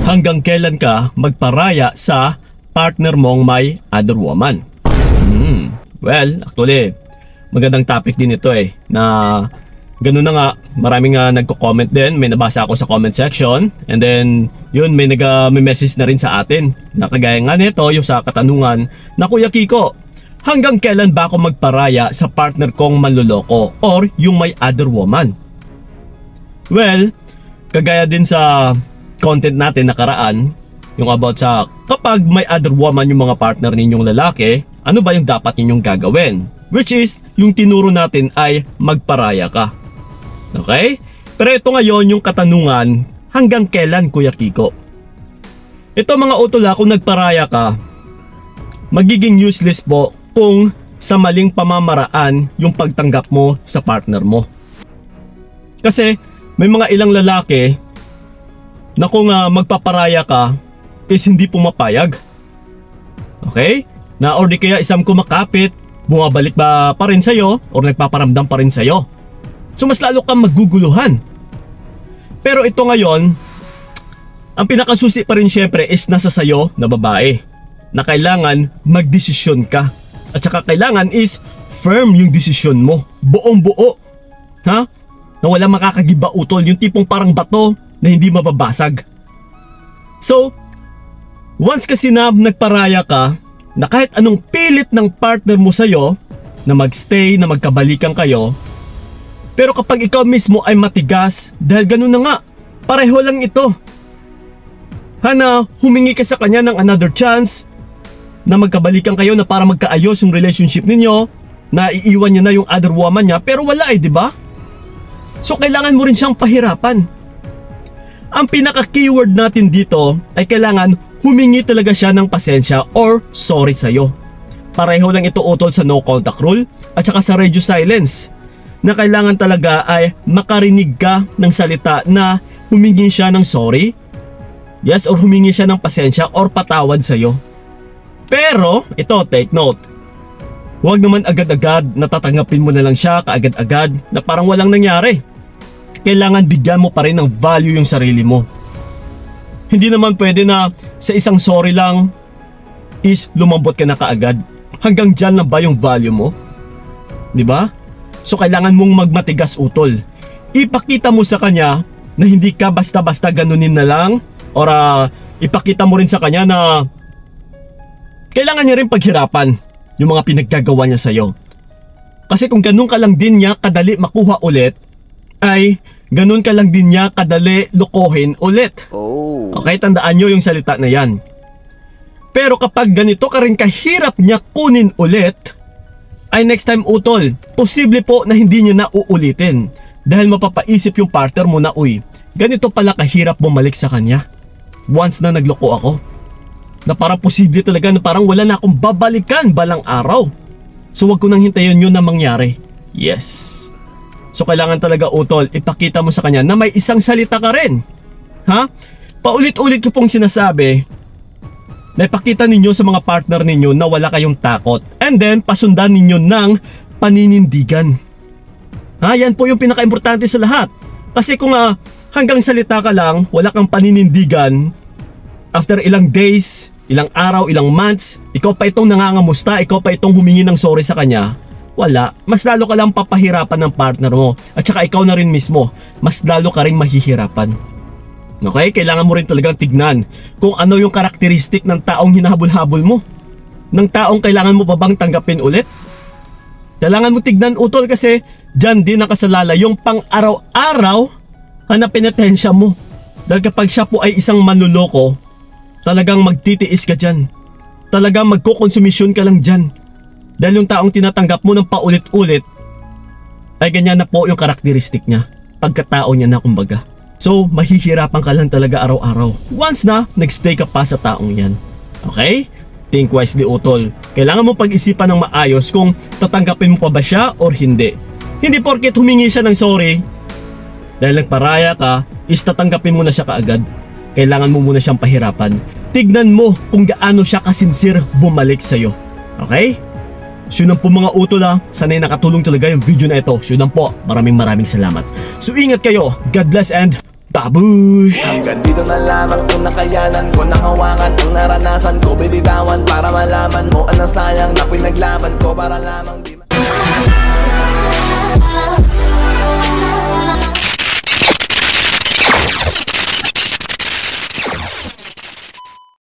Hanggang kailan ka magparaya sa partner mong may other woman? Well, actually, magandang topic din ito na ganun na nga, maraming nagko-comment din, may nabasa ako sa comment section, and then yun, may nag-message na rin sa atin na kagaya nga nito, yung sa katanungan na, Kuya Kiko, hanggang kailan ba ako magparaya sa partner kong manloloko or yung may other woman? Well, kagaya din sa content natin nakaraan, yung about sa kapag may other woman yung mga partner ninyong lalaki, ano ba yung dapat ninyong gagawin? Which is, yung tinuro natin ay magparaya ka. Okay? Pero ito ngayon yung katanungan, hanggang kailan, Kuya Kiko? Ito mga utola, kung nagparaya ka, magiging useless po kung sa maling pamamaraan yung pagtanggap mo sa partner mo. Kasi may mga ilang lalaki na kung magpaparaya ka is hindi pumapayag. Okay? Na or di kaya isang kumakapit, bumabalik ba pa rin sa'yo or nagpaparamdam pa rin sa'yo. So mas lalo kang maguguluhan. Pero ito ngayon, ang pinakasusi pa rin syempre is nasa sayo na babae, na kailangan magdesisyon ka. At saka kailangan is firm yung desisyon mo, buong buo. Ha? Na walang makakagiba utol, yung tipong parang bato na hindi mababasag. So, once kasi na nagparaya ka, na kahit anong pilit ng partner mo sa'yo, na magstay, na magkabalikan kayo, pero kapag ikaw mismo ay matigas, dahil ganun na nga, pareho lang ito. Hana, humingi ka sa kanya ng another chance, na magkabalikan kayo na para magkaayos yung relationship ninyo, na iiwan niya na yung other woman niya, pero wala di ba? So kailangan mo rin siyang pahirapan. Ang pinaka-keyword natin dito ay kailangan humingi talaga siya ng pasensya or sorry sa'yo. Pareho lang ito utol sa no contact rule at saka sa radio silence, na kailangan talaga ay makarinig ka ng salita na humingi siya ng sorry, yes, or humingi siya ng pasensya or patawad sa'yo. Pero ito, take note, huwag naman agad-agad na tatanggapin mo na lang siya kaagad-agad na parang walang nangyari. Kailangan bigyan mo pa rin ng value yung sarili mo. Hindi naman pwede na sa isang sorry lang is lumambot ka na kaagad. Hanggang dyan na ba yung value mo? Diba? So kailangan mong magmatigas utol. Ipakita mo sa kanya na hindi ka basta-basta ganunin na lang, or ipakita mo rin sa kanya na kailangan niya rin paghirapan yung mga pinaggagawa niya sa'yo. Kasi kung ganun ka lang din niya kadali makuha ulit, ay ganun ka lang din niya kadali lokohin ulit. Okay, tandaan nyo yung salita na yan. Pero kapag ganito ka rin kahirap niya kunin ulit, ay next time utol, posible po na hindi niya na uulitin. Dahil mapapaisip yung partner mo na, uy, ganito pala kahirap bumalik sa kanya once na nagloko ako. Na parang posible talaga na parang wala na akong babalikan balang araw. So wag ko nang hintayin yun na mangyari. Yes. So kailangan talaga utol, ipakita mo sa kanya na may isang salita ka rin. Ha? Paulit-ulit ko pong sinasabi na ipakita ninyo sa mga partner ninyo na wala kayong takot. And then pasundan ninyo ng paninindigan. Ha? Yan po yung pinaka-importante sa lahat. Kasi kung hanggang salita ka lang, wala kang paninindigan, after ilang days, ilang araw, ilang months, ikaw pa itong nangangamusta, ikaw pa itong humingi ng sorry sa kanya, wala. Mas lalo ka lang papahirapan ng partner mo. At saka ikaw na rin mismo, mas lalo ka rin mahihirapan. Okay? Kailangan mo rin talagang tignan kung ano yung karakteristik ng taong hinahabol-habol mo. Ng taong kailangan mo pa bang tanggapin ulit. Kailangan mo tignan utol kasi dyan din nakasalala yung pang-araw-araw na penitensya mo. Dahil kapag siya po ay isang manluloko, talagang magtitiis ka dyan. Talagang magkukonsumisyon ka lang dyan. Dahil yung taong tinatanggap mo ng paulit-ulit ay ganyan na po yung karakteristik niya. Pagkatao niya na kumbaga. So mahihirapan ka lang talaga araw-araw once na nagstay ka pa sa taong yan. Okay? Think wisely utol. Kailangan mo pag-isipan ng maayos kung tatanggapin mo pa ba siya or hindi. Hindi porket humingi siya ng sorry dahil nagparaya ka is tatanggapin mo na siya kaagad. Kailangan mo muna siyang pahirapan. Tignan mo kung gaano siya kasinsir bumalik sa'yo. Okay? So yun po mga utol sanay nakatulong talaga yung video na ito. So yun po, maraming salamat. So ingat kayo, God bless and babush! Hanggang dito na lamang kung nakayanan ko, nakawakan ang naranasan ko, bibitawan para malaman mo anong sayang na pinaglaban ko para lamang di